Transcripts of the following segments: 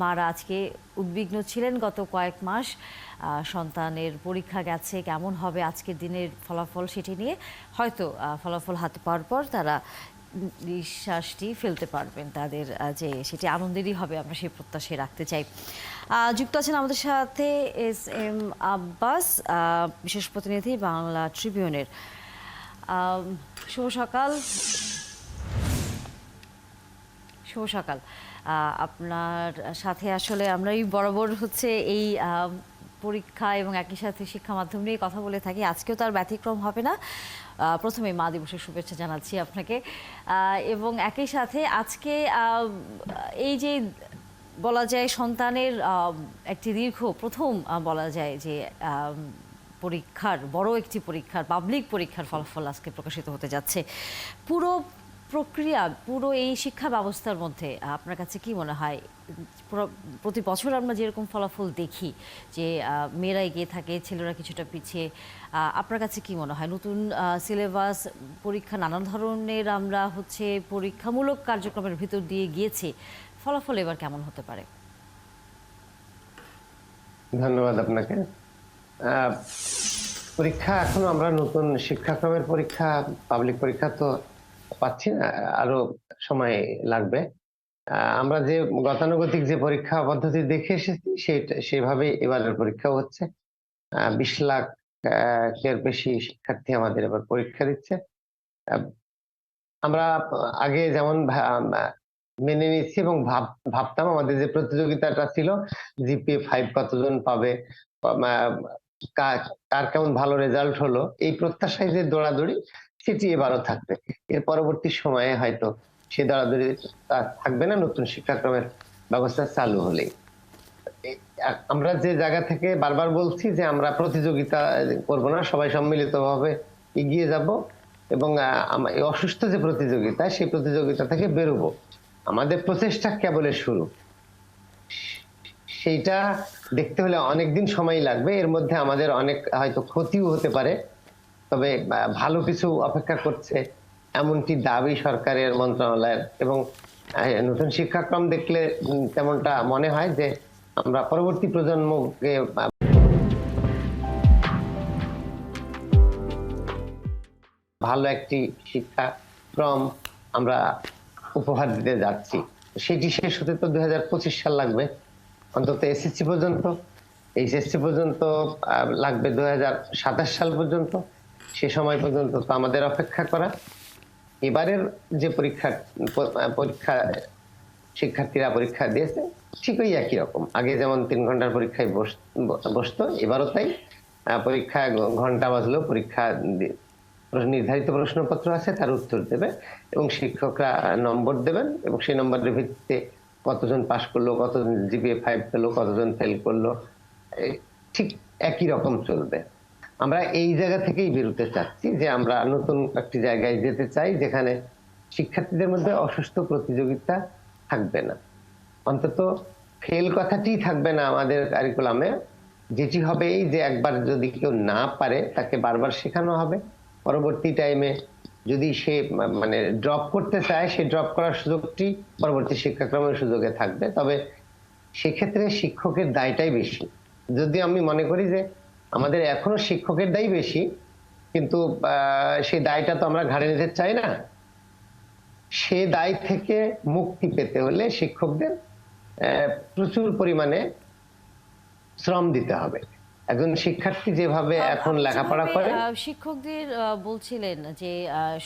মারা আজকে উদ্বিগ্ন ছিলেন গত কয়েক মাস। সন্তানের পরীক্ষা গেছে, কেমন হবে আজকের দিনের ফলাফল সেটি নিয়ে হয়তো ফলাফল হাতে পাওয়ার পর তারা নিঃশ্বাসটি ফেলতে পারবেন। তাদের যে সেটি আনন্দেরই হবে, আমরা সেই প্রত্যাশাই রাখতে চাই। যুক্ত আছেন আমাদের সাথে এস এম আব্বাস, বিশেষ প্রতিনিধি বাংলা ট্রিবিউনের। শুভ সকাল। শুভ সকাল। আপনার সাথে আসলে আমরাই বরাবর হচ্ছে এই পরীক্ষা এবং একই সাথে শিক্ষা মাধ্যম নিয়ে কথা বলে থাকি। আজকেও তার ব্যতিক্রম হবে না। প্রথমে মা দিবসের শুভেচ্ছা জানাচ্ছি আপনাকে, এবং একই সাথে আজকে এই যে বলা যায় সন্তানের একটি দীর্ঘ প্রথম বলা যায় যে পরীক্ষার বড় একটি পরীক্ষার পাবলিক পরীক্ষার ফলাফল আজকে প্রকাশিত হতে যাচ্ছে। পুরো প্রক্রিয়া, পুরো এই শিক্ষা ব্যবস্থার মধ্যে আপনার কাছে কি মনে হয়? প্রতি বছর আমরা যেরকম ফলাফল দেখি যে মেয়েরা এগিয়ে থাকে, ছেলেরা কিছুটা পিছিয়ে, আপনার কাছে কি মনে হয় নতুন সিলেবাস, পরীক্ষা, নানান ধরনের আমরা হচ্ছে পরীক্ষামূলক কার্যক্রমের ভিতর দিয়ে গিয়েছি, ফলাফল এবার কেমন হতে পারে? ধন্যবাদ আপনাকে। পরীক্ষা এখনো আমরা নতুন শিক্ষাক্রমের পরীক্ষা, পাবলিক পরীক্ষা তো পাচ্ছি না, আরো সময় লাগবে। আমরা যে গতানুগতিক যে পরীক্ষা পদ্ধতি দেখে এসেছি সেভাবে এবারের পরীক্ষা হচ্ছে। 20 লাখ এর বেশি শিক্ষার্থী আমাদের এবার পরীক্ষা দিচ্ছে। আমরা আগে যেমন মেনে নিচ্ছি এবং ভাবতাম আমাদের যে প্রতিযোগিতাটা ছিল, জিপিএ 5 কতজন পাবে, কার কেমন ভালো রেজাল্ট হলো, এই প্রত্যাশায় যে দৌড়াদৌড়ি সেটি এবারও থাকবে। এর পরবর্তী সময়ে হয়তো সে দৌড়াদৌড়ি থাকবে না, নতুন শিক্ষাক্রমের ব্যবস্থা চালু হলেই। আমরা যে জায়গা থেকে বারবার বলছি যে আমরা প্রতিযোগিতা করব না, সবাই সম্মিলিতভাবে এগিয়ে যাব এবং এই অসুস্থ যে প্রতিযোগিতা, সেই প্রতিযোগিতা থেকে বেরোবো। আমাদের প্রচেষ্টা কেবলের শুরু, সেইটা দেখতে হলে অনেকদিন সময় লাগবে। এর মধ্যে আমাদের অনেক হয়তো ক্ষতিও হতে পারে, তবে ভালো কিছু অপেক্ষা করছে এমনটি দাবি সরকারের মন্ত্রণালয়ের। এবং নতুন শিক্ষাক্রম দেখলে তেমনটা মনে হয় যে আমরা পরবর্তী প্রজন্মকে ভালো একটি শিক্ষাক্রম আমরা উপহার দিতে যাচ্ছি। সেটি শেষ হতে তো 2025 সাল লাগবে, অন্তত এসএসসি পর্যন্ত। এইচএসসি পর্যন্ত লাগবে 2027 সাল পর্যন্ত। সে সময় পর্যন্ত তো আমাদের অপেক্ষা করা। এবারের যে পরীক্ষা শিক্ষার্থীরা পরীক্ষা দিয়েছে ঠিক ওই একই রকম। আগে যেমন 3 ঘন্টার পরীক্ষায় বসতো, এবারও তাই। পরীক্ষা ঘন্টা বাজলেও পরীক্ষা নির্ধারিত প্রশ্নপত্র আছে, তার উত্তর দেবে এবং শিক্ষকরা নম্বর দেবেন এবং সেই নম্বরের ভিত্তিতে কতজন পাস করলো, কতজন জিপিএ 5 পেলো, কতজন ফেল করলো, ঠিক একই রকম চলবে। আমরা এই জায়গা থেকেই বেরোতে চাচ্ছি যে আমরা নতুন একটি জায়গায় যেতে চাই যেখানে শিক্ষার্থীদের মধ্যে অসুস্থ প্রতিযোগিতা থাকবে না, অন্তত ফেল কথাটি থাকবে না আমাদের কারিকুলামে। যেটি হবে এই যে একবার যদি কেউ না পারে তাকে বারবার শেখানো হবে। পরবর্তী টাইমে যদি সে মানে ড্রপ করতে চায়, সে ড্রপ করার সুযোগটি পরবর্তী শিক্ষাক্রমের সুযোগে থাকবে। তবে সেক্ষেত্রে শিক্ষকের দায়টাই বেশি। যদি আমি মনে করি যে আমাদের এখনো শিক্ষকের দায় বেশি, কিন্তু সেই দায়টা তো আমরা ঘাড়ে নিতে চাই না। সে দায় থেকে মুক্তি পেতে হলে শিক্ষকদের প্রচুর পরিমাণে শ্রম দিতে হবে। একজন শিক্ষার্থী যেভাবে এখন লেখাপড়া করে, শিক্ষকদের বলছিলেন যে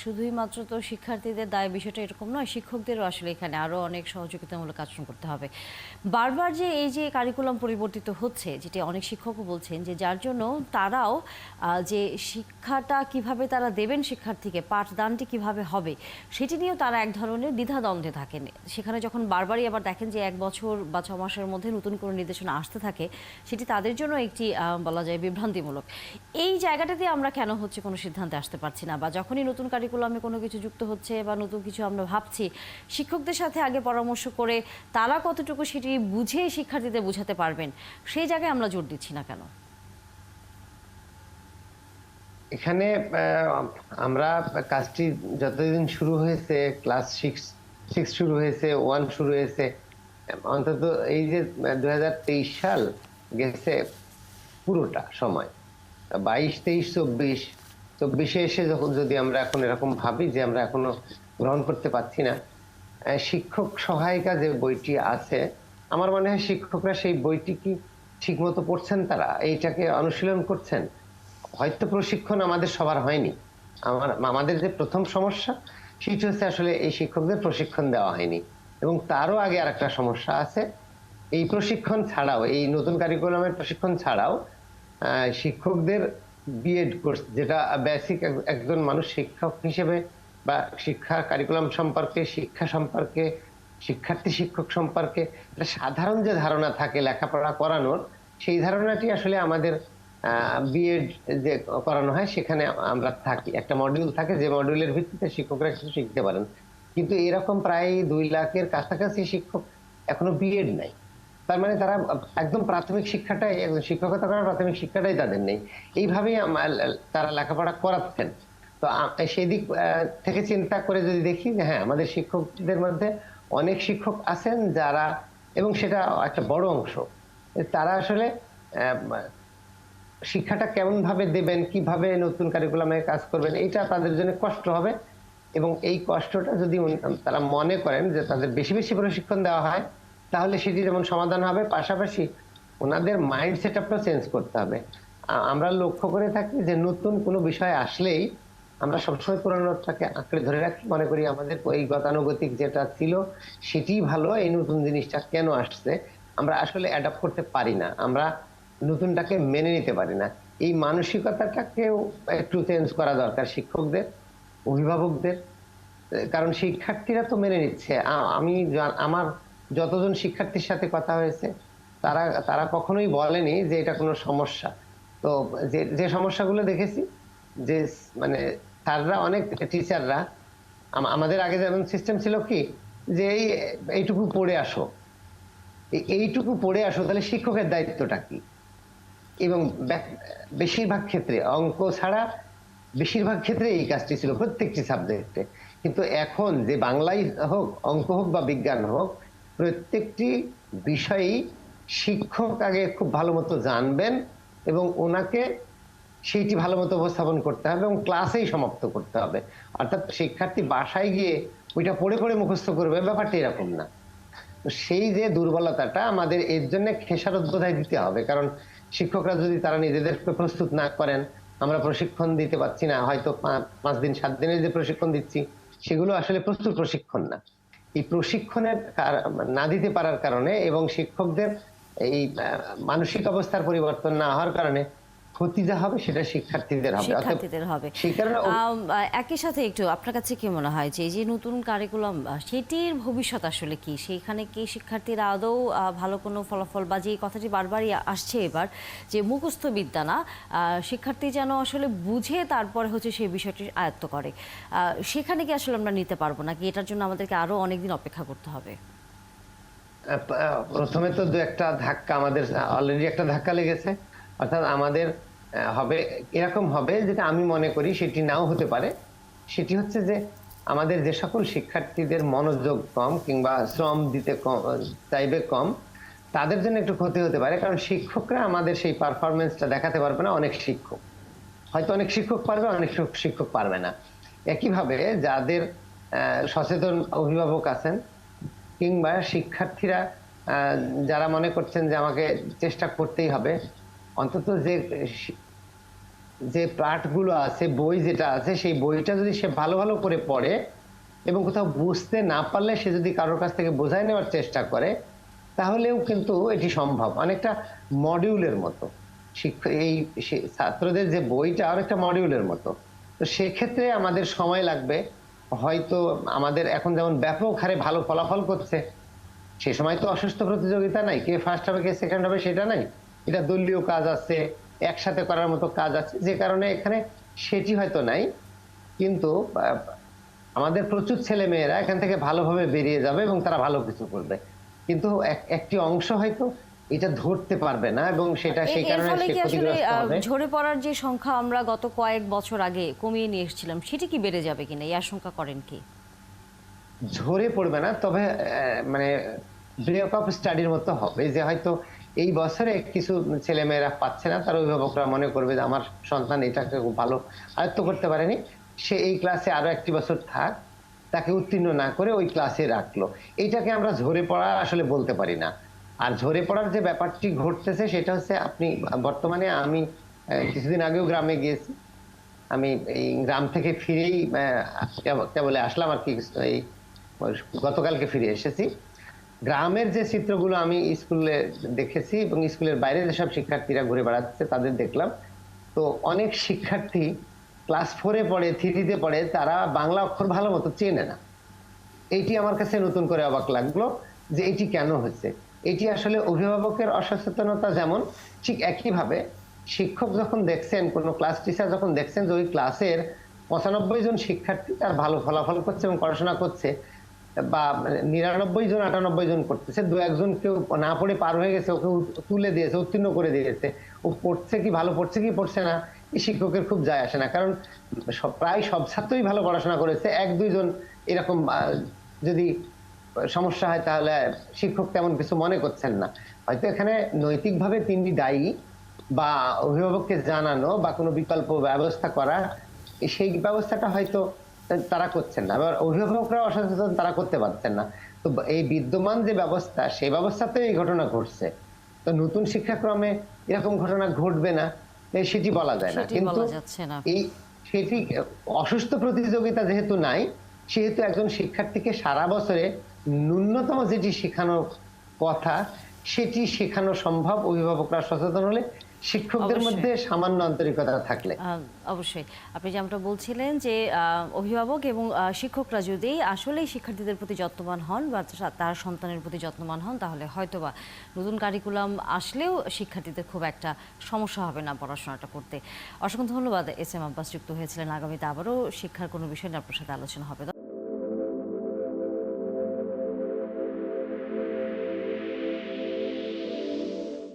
শুধুই মাত্র তো শিক্ষার্থীদের দায়, বিষয়টা এরকম নয়, শিক্ষকদেরও আসলে এখানে আরো অনেক সহযোগিতামূলক আচরণ করতে হবে। বারবার যে এই যে কারিকুলাম পরিবর্তিত হচ্ছে, যেটি অনেক শিক্ষকও বলছেন যে যার জন্য তারাও যে শিক্ষাটা কিভাবে তারা দেবেন শিক্ষার্থীকে, পাঠদানটি কিভাবে হবে, সেটি নিয়েও তারা এক ধরনের দ্বিধাদ্বন্দ্বে থাকেন। সেখানে যখন বারবারই আবার দেখেন যে 1 বছর বা 6 মাসের মধ্যে নতুন কোনো নির্দেশনা আসতে থাকে, সেটি তাদের জন্য একটি বলা যায় বিভ্রান্তিমূলক। এই জায়গাটাতে আমরা কেন হচ্ছে কোনো সিদ্ধান্তে আসতে পারছি না, বা যখনই নতুন কারিকুলামে কোনো কিছু যুক্ত হচ্ছে বা নতুন কিছু আমরা ভাবছি, শিক্ষকদের সাথে আগে পরামর্শ করে তারা কতটুকু সেটি বুঝে শিক্ষার্থীদের বোঝাতে পারবেন, সেই জায়গায় আমরা জোর দিচ্ছি না কেন? এখানে আমরা কাজটি যতদিন শুরু হয়েছে, ক্লাস 6 শুরু হয়েছে, 1 শুরু হয়েছে, অন্তত এই যে 2023 সাল গেছে পুরোটা সময়, 22, 23, 24 এসে যখন যদি আমরা এখন এরকম ভাবি যে আমরা এখনো গ্রহণ করতে পারছি না, শিক্ষক সহায়িকা যে বইটি আছে, আমার মনে হয় শিক্ষকরা সেই বইটি কি ঠিক মতো পড়ছেন, তারা এইটাকে অনুশীলন করছেন। হয়তো প্রশিক্ষণ আমাদের সবার হয়নি। আমাদের যে প্রথম সমস্যা সেটি হচ্ছে আসলে এই শিক্ষকদের প্রশিক্ষণ দেওয়া হয়নি, এবং তারও আগে আরেকটা সমস্যা আছে। এই প্রশিক্ষণ ছাড়াও, এই নতুন কারিকুলামের প্রশিক্ষণ ছাড়াও শিক্ষকদের বিএড কোর্স, যেটা বেসিক একজন মানুষ শিক্ষক হিসেবে বা শিক্ষা কারিকুলাম সম্পর্কে, শিক্ষা সম্পর্কে, শিক্ষার্থী শিক্ষক সম্পর্কে একটা সাধারণ যে ধারণা থাকে লেখাপড়া করানোর, সেই ধারণাটি আসলে আমাদের বিএড যে করানো হয় সেখানে আমরা থাকি, একটা মডিউল থাকে যে মডিউলের ভিত্তিতে শিক্ষকরা কিছু শিখতে পারেন। কিন্তু এরকম প্রায় 2 লাখের কাছাকাছি শিক্ষক এখনো বিএড নাই। তার মানে তারা একদম প্রাথমিক শিক্ষাটাই, শিক্ষকতা করার প্রাথমিক শিক্ষাটাই তাদের নেই। এইভাবেই তারা লেখাপড়া করাচ্ছেন। তো সেই দিক থেকে চিন্তা করে যদি দেখি যে হ্যাঁ, আমাদের শিক্ষকদের মধ্যে অনেক শিক্ষক আছেন যারা, এবং সেটা একটা বড় অংশ, তারা আসলে শিক্ষাটা কেমন ভাবে দেবেন, কিভাবে নতুন কারিকুলামে কাজ করবেন, এটা তাদের জন্য কষ্ট হবে। এবং এই কষ্টটা যদি তারা মনে করেন যে তাদের বেশি বেশি প্রশিক্ষণ দেওয়া হয়, তাহলে সেটি যেমন সমাধান হবে, পাশাপাশি ওনাদের মাইন্ড সেট আপটা চেঞ্জ করতে হবে। আমরা লক্ষ্য করে থাকি যে নতুন কোনো বিষয় আসলেই আমরা সবসময় পুরানোটাকে আঁকড়ে ধরে রাখি, মনে করি আমাদের ওই গতানুগতিক যেটা ছিল সেটি ভালো, এই নতুন জিনিসটা কেন আসছে আমরা আসলে অ্যাডাপ্ট করতে পারি না, আমরা নতুনটাকে মেনে নিতে পারি না। এই মানসিকতাটাকেও একটু চেঞ্জ করা দরকার শিক্ষকদের, অভিভাবকদের। কারণ শিক্ষার্থীরা তো মেনে নিচ্ছে। আমি আমার যতজন শিক্ষার্থীর সাথে কথা হয়েছে, তারা তারা কখনোই বলেনি যে এটা কোনো সমস্যা। তো যে যে সমস্যাগুলো দেখেছি, যে মানে স্যাররা, অনেক টিচাররা, আমাদের আগে যেমন সিস্টেম ছিল কি, যে এইটুকু পড়ে আসো, এইটুকু পড়ে আসো, তাহলে শিক্ষকের দায়িত্বটা কি? এবং বেশিরভাগ ক্ষেত্রে অঙ্ক ছাড়া বেশিরভাগ ক্ষেত্রে এই কাজটি ছিল প্রত্যেকটি সাবজেক্টে। কিন্তু এখন যে বাংলাই হোক, অঙ্ক হোক বা বিজ্ঞান হোক, প্রত্যেকটি বিষয়ই শিক্ষক আগে খুব ভালো মতো জানবেন, এবং ওনাকে সেইটি ভালো মতো উপস্থাপন করতে হবে এবং ক্লাসেই সমাপ্ত করতে হবে। অর্থাৎ শিক্ষার্থী বাসায় গিয়ে ওইটা পড়ে পড়ে মুখস্থ করবে, ব্যাপারটা এরকম না। সেই যে দুর্বলতাটা আমাদের, এর জন্য খেসারত বোধহয় দিতে হবে। কারণ শিক্ষকরা যদি তারা নিজেদেরকে প্রস্তুত না করেন, আমরা প্রশিক্ষণ দিতে পারছি না, হয়তো 5 দিন 7 দিনের যে প্রশিক্ষণ দিচ্ছি সেগুলো আসলে প্রস্তুত প্রশিক্ষণ না। এই প্রশিক্ষণের না দিতে পারার কারণে এবং শিক্ষকদের এই মানসিক অবস্থার পরিবর্তন না হওয়ার কারণে ক্ষতি যা হবে সেটা শিক্ষার্থীদের হবে। শিক্ষার্থীদের হবে। সেই কারণে একই সাথে একটু আপনার কাছে কি মনে হয় যে এই যে নতুন কারিকুলাম, সেটির ভবিষ্যৎ আসলে কি? সেইখানে কি শিক্ষার্থীরা আদৌ ভালো কোনো ফলাফল, বা যে কথাটি বারবারই আসছে এবার, যে মুখস্থ বিদ্যা না, শিক্ষার্থী যেন আসলে বুঝে তারপরে হচ্ছে সেই বিষয়টি আয়ত্ত করে, সেখানে কি আসলে আমরা নিতে পারবো নাকি এটার জন্য আমাদেরকে আরো অনেকদিন অপেক্ষা করতে হবে? প্রথমে তো দু একটা ধাক্কা, আমাদের অলরেডি একটা ধাক্কা লেগেছে। অর্থাৎ আমাদের হবে, এরকম হবে যেটা আমি মনে করি সেটি নাও হতে পারে। সেটি হচ্ছে যে আমাদের যে সকল শিক্ষার্থীদের মনোযোগ কম কিংবা শ্রম দিতে চাইবে কম, তাদের জন্য একটু ক্ষতি হতে পারে। কারণ শিক্ষকরা আমাদের সেই পারফরমেন্সটা দেখাতে পারবে না। অনেক শিক্ষক, হয়তো অনেক শিক্ষক পারবে, অনেক শিক্ষক পারবে না। একইভাবে যাদের সচেতন অভিভাবক আছেন কিংবা শিক্ষার্থীরা যারা মনে করছেন যে আমাকে চেষ্টা করতেই হবে, অন্তত যে যে পাঠগুলো আছে, বই যেটা আছে, সেই বইটা যদি সে ভালো ভালো করে পড়ে এবং কোথাও বুঝতে না পারলে সে যদি কারোর কাছ থেকে বোঝায় নেওয়ার চেষ্টা করে, তাহলেও কিন্তু এটি সম্ভব। অনেকটা মডিউলের মতো এই ছাত্রদের যে বইটা অনেকটা মডিউলের মতো। তো সেক্ষেত্রে আমাদের সময় লাগবে। হয়তো আমাদের এখন যেমন ব্যাপক হারে ভালো ফলাফল করছে, সে সময় তো অসুস্থ প্রতিযোগিতা নাই, কে ফার্স্ট হবে কে সেকেন্ড হবে সেটা নাই। এটা দলীয় কাজ আছে, একসাথে করার মতো কাজ আছে, যে কারণে এখানে সেটি হয়তো নাই। কিন্তু আমাদের প্রচুর ছেলে মেয়েরা এখান থেকে ভালোভাবে বেরিয়ে যাবে এবং তারা ভালো কিছু করবে। কিন্তু একটি অংশ হয়তো এটা ধরতে পারবে না, এবং সেটা সেই কারণে ঝরে পড়ার যে সংখ্যা আমরা গত কয়েক বছর আগে কমিয়ে নিয়ে এসেছিলাম, সেটি কি বেড়ে যাবে কিনা এই আশঙ্কা করেন কি? ঝরে পড়বে না, তবে মানে ব্রেক অফ স্টাডির মতো হবে, যে হয়তো এই বছরে কিছু ছেলেমেয়েরা পাচ্ছে না, তার অভিভাবকরা মনে করবে যে আমার সন্তান এটাকে খুব ভালো আয়ত্ত করতে পারেনি, সে এই ক্লাসে আরো একটি বছর থাক, তাকে উত্তীর্ণ না করে ওই ক্লাসে রাখলো। এইটাকে আমরা ঝরে পড়া আসলে বলতে পারি না। আর ঝরে পড়ার যে ব্যাপারটি ঘটতেছে সেটা হচ্ছে, আপনি বর্তমানে আমি কিছুদিন আগেও গ্রামে গিয়েছি। আমি এই গ্রাম থেকে ফিরেই কেবল আসলাম আর কি, এই গতকালকে ফিরে এসেছি। গ্রামের যে চিত্রগুলো আমি স্কুলে দেখেছি এবং স্কুলের বাইরে যেসব শিক্ষার্থীরা ঘুরে বেড়াচ্ছে তাদের দেখলাম, তো অনেক শিক্ষার্থী ক্লাস 4-এ পড়ে, 3-তে পড়ে, তারা বাংলা অক্ষর ভালো মতো চেনে না। এইটি আমার কাছে নতুন করে অবাক লাগলো যে এটি কেন হচ্ছে। এটি আসলে অভিভাবকের অসচেতনতা, যেমন ঠিক একইভাবে শিক্ষক যখন দেখছেন, কোন ক্লাস টিচার যখন দেখছেন যে ওই ক্লাসের 95 জন শিক্ষার্থী তার ভালো ফলাফল করছে এবং পড়াশোনা করছে, বা 99 জন 98 জন করতেছে, দু একজন কেউ না পড়ে পার হয়ে গেছে, ওকে তুলে দিয়েছে, উত্তীর্ণ করে দিয়েছে, ও পড়ছে কি ভালো পড়ছে কি পড়ছে না এই শিক্ষকের খুব যায় আসে না, কারণ প্রায় সব ছাত্রই ভালো পড়াশোনা করেছে। এক দুইজন এরকম যদি সমস্যা হয় তাহলে শিক্ষক তেমন কিছু মনে করছেন না। হয়তো এখানে নৈতিকভাবে তিনি দায়ী, বা অভিভাবককে জানানো বা কোনো বিকল্প ব্যবস্থা করা, সেই ব্যবস্থাটা হয়তো তারা করছেন না, আবার অভিভাবকরা অসচেতন, তারা করতে পারছেন না। তো এই বিদ্যমান যে ব্যবস্থা, সেই ব্যবস্থাতে এই ঘটনা ঘটছে। তো নতুন শিক্ষাক্রমে এরকম ঘটনা ঘটবে না সেটি বলা যায় না, সেটি কিন্তু বলা যাচ্ছে না। এই সেটি অসুস্থ প্রতিযোগিতা যেহেতু নাই, সেহেতু একজন শিক্ষার্থীকে সারা বছরে ন্যূনতম যেটি শেখানোর কথা সেটি শেখানো সম্ভব, অভিভাবকরা সচেতন হলে, শিক্ষকদের অবশ্যই। মধ্যে সামান্য আন্তরিকতা থাকলে। অবশ্যই আপনি যেমনটা বলছিলেন যে অভিভাবক এবং শিক্ষকরা যদি আসলেই শিক্ষার্থীদের প্রতি যত্নবান হন বা তার সন্তানের প্রতি যত্নবান হন, তাহলে হয়তোবা নতুন কারিকুলাম আসলেও শিক্ষার্থীদের খুব একটা সমস্যা হবে না পড়াশোনাটা করতে। অসংখ্য ধন্যবাদ এস এম আব্বাস, যুক্ত হয়েছিলেন। আগামীতে আবারও শিক্ষার কোনো বিষয় নিয়ে আপনার সাথে আলোচনা হবে।